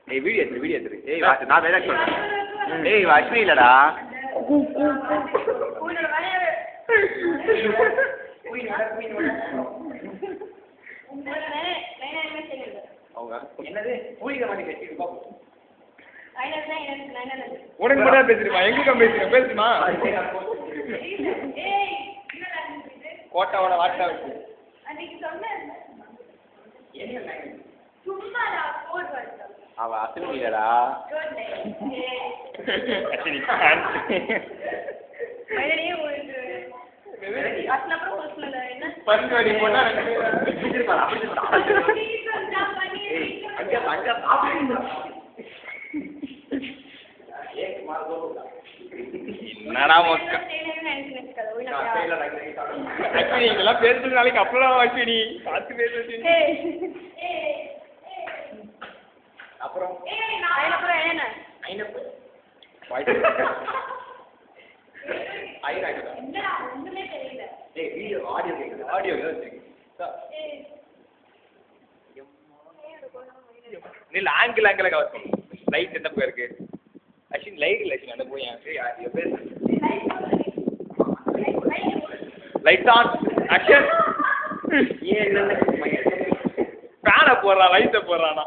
ஏய் வீடியோ எடுத்துரு ஏய் நான் வேற சொல்றேன் ஏய் அஸ்வினி இல்லடா என்னது பூரிக்க மாதிரி கட்டிட்டு போ உனக்கு மட்டும் பேசுறீமா எங்க பேசுறேன் பேசுமா கோட்டாவோட வாட்டா வச்சு அவ அஸ்வினி இல்லடா பன்வாடி போனா என்னடா மொக்க அஸ்வினி இதெல்லாம் பேசுறது நாளைக்கு அப்புறம் அஸ்வினி பார்த்து பேசு அப்புறம் ஆடியோ நீ ஆங்கிள் கவர் பண்ணு லைட் எந்த பக்கம் இருக்கு அஸ்வின் லைட் இல்லை அஸ்வின் அந்த போய் லைட் ஆன் ஆக்ஷன் ஃபேனை போடுறான் லைட்டை போடுறானா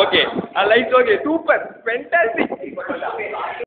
okay light okay super fantastic